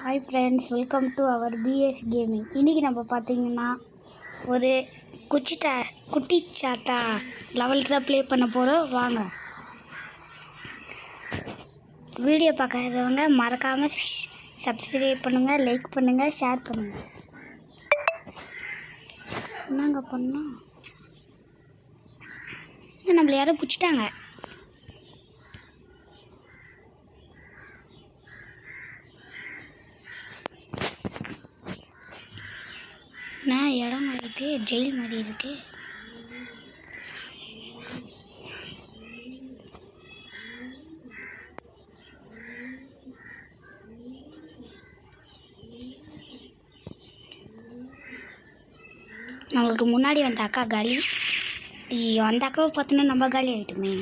Hi friends, welcome to our P S gaming. இன்றைக்கி நம்ம பார்த்திங்கன்னா ஒரு குட்டி சாத்தா லெவலுக்கு தான் ப்ளே பண்ண போகிறோம். வாங்க, வீடியோ பார்க்குறவங்க மறக்காமல் சப்ஸ்கிரைப் பண்ணுங்கள், லைக் பண்ணுங்கள், ஷேர் பண்ணுங்கள். என்னங்க பண்ணோம், நம்மளை யாரும் பிடிச்சிட்டாங்க. நான் இடம் ஆகிட்டு ஜெயில் மாதிரி இருக்கு. நம்மளுக்கு முன்னாடி வந்த அக்கா காலி. ஐயோ, அந்த அக்காவை பார்த்தோன்னா நம்ம காலி ஆகிட்டுமே.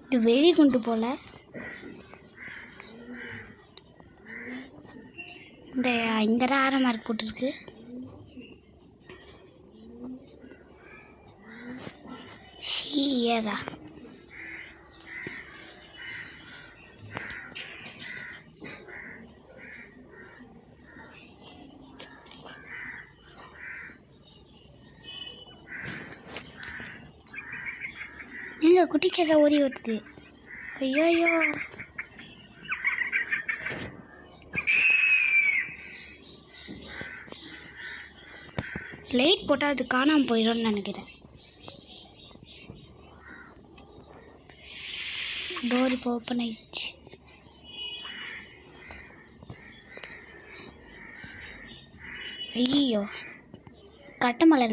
இது வெறி குண்டு போல். இந்த ஆரம் மார்க் போட்டிருக்கு. ஏதா எங்க குட்டிச்சதை ஓடி வருது. ஐயோ, லைட் போட்டால் அது காணாமல் போயிடும்னு நினைக்கிறேன். டோர் இப்போ ஓப்பன் ஆயிடுச்சு. ஐயோ, கட்ட மலை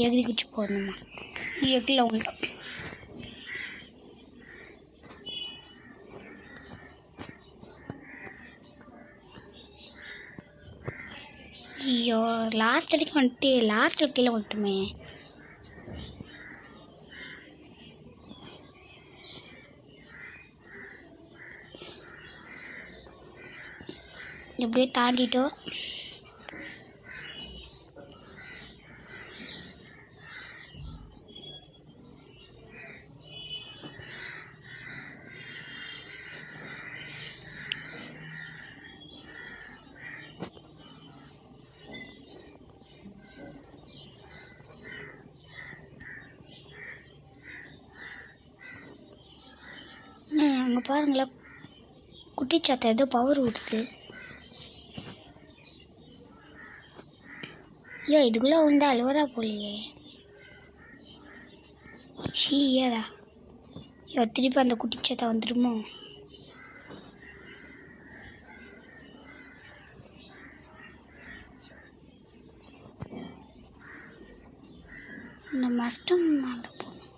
எகிரிக்கிச்சு போடணுமா? எகிரில் உண்டு. ஐயோ, லாஸ்ட் வரைக்கும் வந்துட்டு லாஸ்ட்டில் கீழே வந்துட்டுமே. எப்படியே தாண்டிட்டோம். அங்கே பாருங்களேன், குட்டிச்சாத்தை ஏதோ பவர் விடுது. ஐயோ, இதுக்குள்ளே விழுந்தா அழுவரா போலியே. ஏதா ஐயோ, திருப்பி அந்த குட்டிச்சாத்தை வந்துடுமோ? இந்த மஸ்டம் அந்த போகணும்.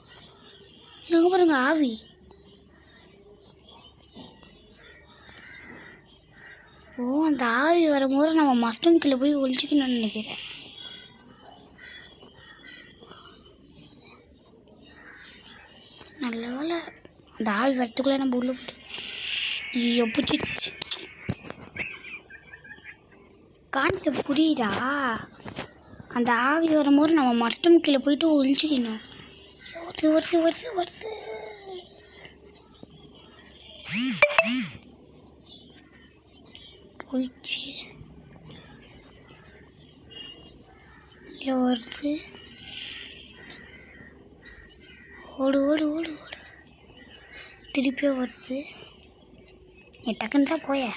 எங்கே பாருங்க ஆவி. ஓ, அந்த ஆவி வரும்போது நம்ம மஸ்டம் கீழே போய் ஒழிச்சிக்கணும்னு நினைக்கிறேன். நல்ல வேலை, அந்த ஆவி வரத்துக்குள்ளே நம்ம உள்ள போய்ட்டு எப்படிச்சு கான்செப்ட் புரியுதா? அந்த ஆவி வரும்போது நம்ம மஸ்டம் கீழே போயிட்டு ஒழிச்சிக்கணும். வருது போயிடுச்சு. வருது. ஓடு ஓடு ஓடு ஓடு. திருப்பியும் வருது. நீ டக்குன்னு தான் போய.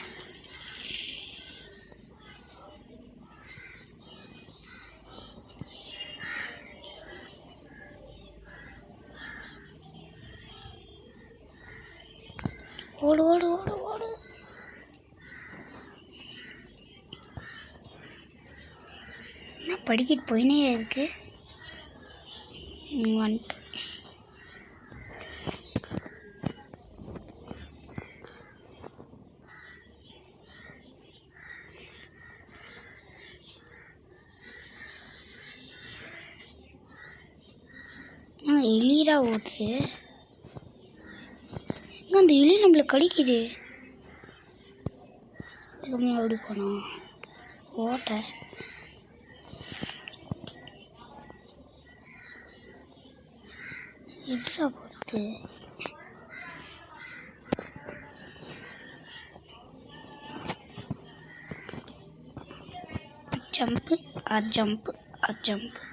ஓடு ஓடு ஓடு ஓடு. என்ன படிக்கிட்டு போயினே இருக்கு. வந்துட்டு எலிரா ஓடுது. அந்த எலி நம்மளை கடிக்குது. எப்படி போனோம் ஓட்ட. எப்படியா போகிறது? Jump jump jump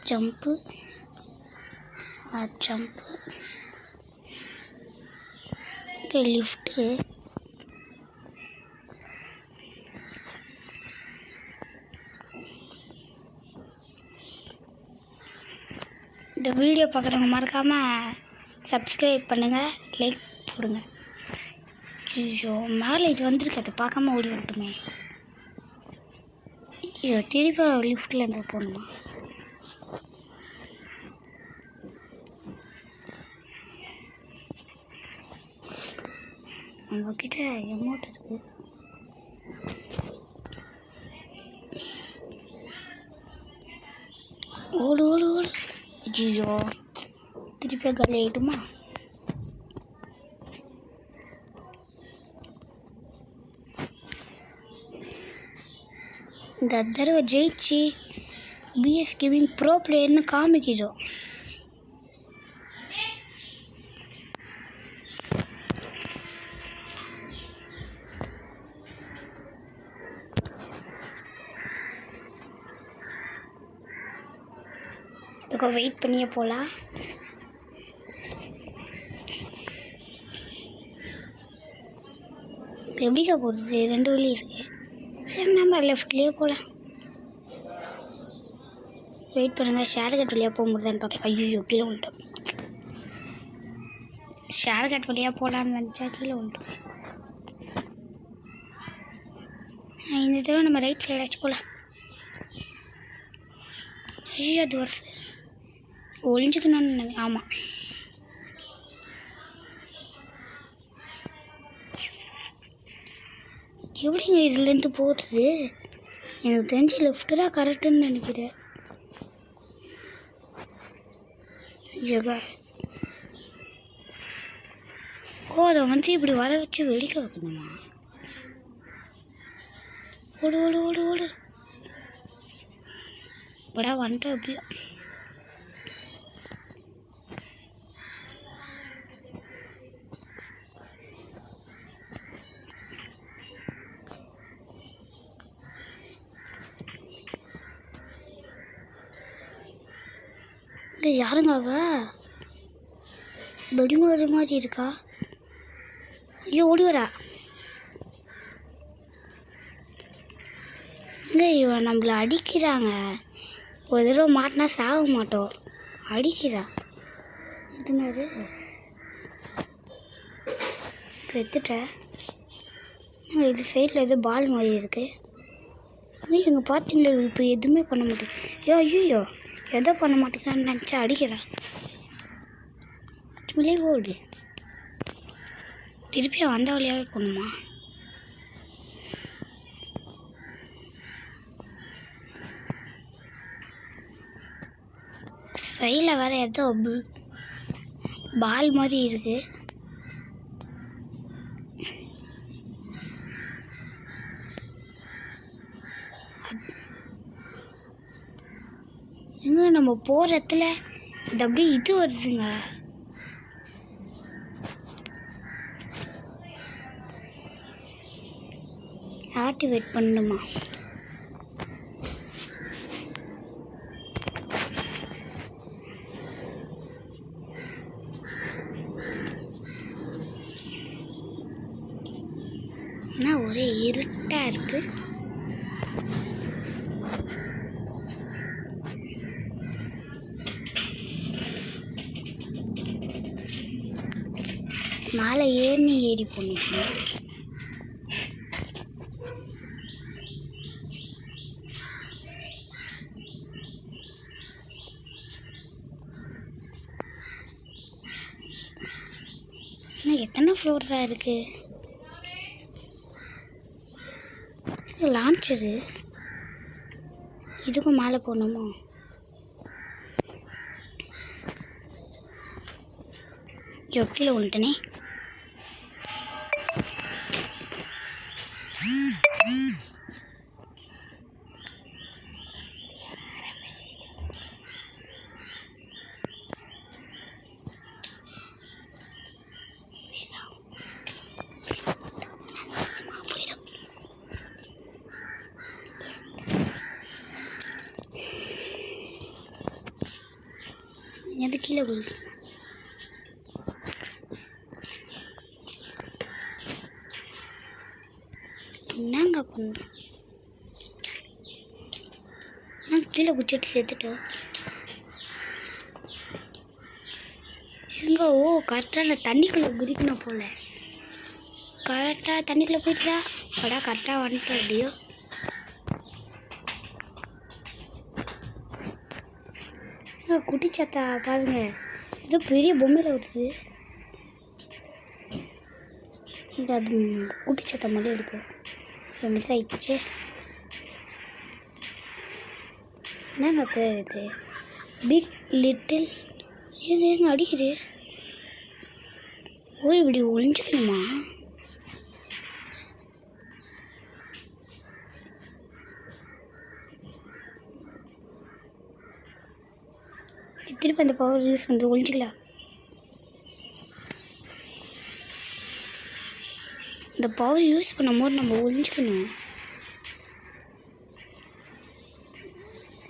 jump jump lift. இந்த வீடியோ பார்க்குறவங்க மறக்காமல் சப்ஸ்கிரைப் பண்ணுங்கள், லைக் போடுங்க. ஐயோ மேலே இது வந்துருக்கு, அதை பார்க்காம ஓடி விட்டுமே. ஐயோ திருப்பி லிஃப்ட்டில் இருந்து போகணுமா? நம்மக்கிட்ட எமௌண்ட் இருக்குது. ஓடு ஓடு ஓடு. ஐயோ திருப்பி காலி ஆகிட்டுமா? இந்த தடவை ஜெயிச்சு பிஎஸ் கேமிங் ப்ரோ பிளேயர்னு காமிக்கிறோம். இதுக்கு வெயிட் பண்ணியே போகலாம். இப்போ எப்படிக்கா போகிறது? 2 வழி இருக்குது. சரி நம்ம லெஃப்ட்லேயே போகலாம். வெயிட் பண்ணுங்கள், ஷேர் கட் வழியாக போக முடியுதான்னு பார்க்கலாம். ஐயோ கீழே வந்துட்டோம். ஷேர் கட் வழியாக போகலான்னு நினச்சா கீழே வந்துட்டோம். இந்த தடவை நம்ம ரைட் சைடாச்சும் போகலாம். ஐயோ அது வருஷம் ஒளிஞ்சுக்கணும்னு ஆமாம். எப்படிங்க இதுலேருந்து போகிறது? எனக்கு தெரிஞ்சு லெஃப்ட்டு தான் கரெக்டுன்னு நினைக்கிறேன். ஜகா அதை வந்து இப்படி வர வச்சு வெடிக்க வைக்கணுமா? ஓடு ஓடு ஓடு ஓடு. இப்படா வந்துட்டோம் எப்படியா? யாருங்க அவ? வெடிமுறை மாதிரி இருக்கா? ஐயோ ஓடி வரா. இல்லை இவன் நம்மளை அடிக்கிறாங்க. ஒரு தடவை மாட்டினா சாக மாட்டோம், அடிக்கிறா. இதுனாரு இப்போ எடுத்துட்டேன். இது சைடில் ஏதோ பால் மாதிரி இருக்குது. இவங்க பார்த்தீங்களா? இப்போ எதுவுமே பண்ண மாட்டேன். ஐயோ எதோ பண்ண மாட்டேங்கிறான்னு நினச்சா அடிக்கிறா. மிளை ஓடு. திருப்பி வந்த வழியாகவே போகணுமா? சைடில் வேறு ஏதோ பால் மாதிரி இருக்குது. எங்க நம்ம போகிற இடத்துல இது அப்படியே இது வருதுங்க. ஆக்டிவேட் பண்ணணுமா? என்ன ஒரே இருட்டாக இருக்குது. மேலே ஏறி போகணும். இன்னும் எத்தனை ஃப்ளோர் தான் இருக்குது? லான்ச்சரு இதுக்கும் மேலே போகணுமோ? கீழே வந்துட்டனே. எது கீழே குதி. என்னங்க பண்ணுறோம்? நான் கீழே குச்சிட்டு சேர்த்துட்டோம். எங்க ஓ கரெக்டாக நான் தண்ணிக்குள்ளே குதிக்கணும் போல். கரெக்டாக தண்ணிக்குள்ளே போயிட்டுதா படா கரெக்டாக வந்துட்டோம். எப்படியோ குட்டி சத்தா பாருங்க, ஏதோ பெரிய பொம்மையில் வருது. இங்கே அது குட்டி சத்தா மட்டும் இருக்கும். மிஸ் ஆயிடுச்சு. என்னங்க பேர் இது? Big little. எங்க அடிக்குது? ஓ இப்படி ஒழிஞ்சுக்கணுமா? திருப்பி அந்த பவர் யூஸ் பண்ணி ஒழிஞ்சிக்கலாம். இந்த பவர் யூஸ் பண்ணும்போது நம்ம ஒழிஞ்சிக்கணும்.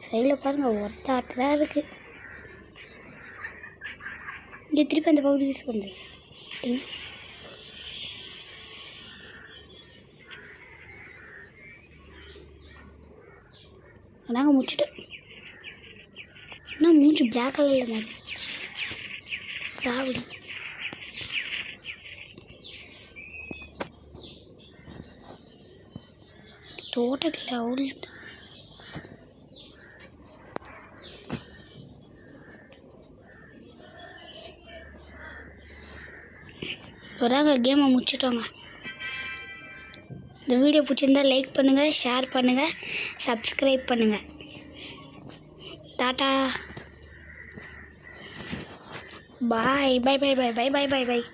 சைடில் பாருங்கள் ஒருத்த ஆட்டு தான் இருக்குது. இங்கே திருப்பி அந்த பவர் யூஸ் பண்ணுது. நாங்கள் முடிச்சுட்டோம். ஆனால் மூஞ்சி பிளாக் கலரில் மாதிரி சாவடி. தோட்டத்தில் அவுள் வராங்க. கேமை முடிச்சிட்டோங்க. இந்த வீடியோ பிடிச்சிருந்தா லைக் பண்ணுங்கள், ஷேர் பண்ணுங்கள், சப்ஸ்கிரைப் பண்ணுங்கள். டாட்டா பாய் பாய் பாய் பாய் பாய் பாய் பாய் பாய்.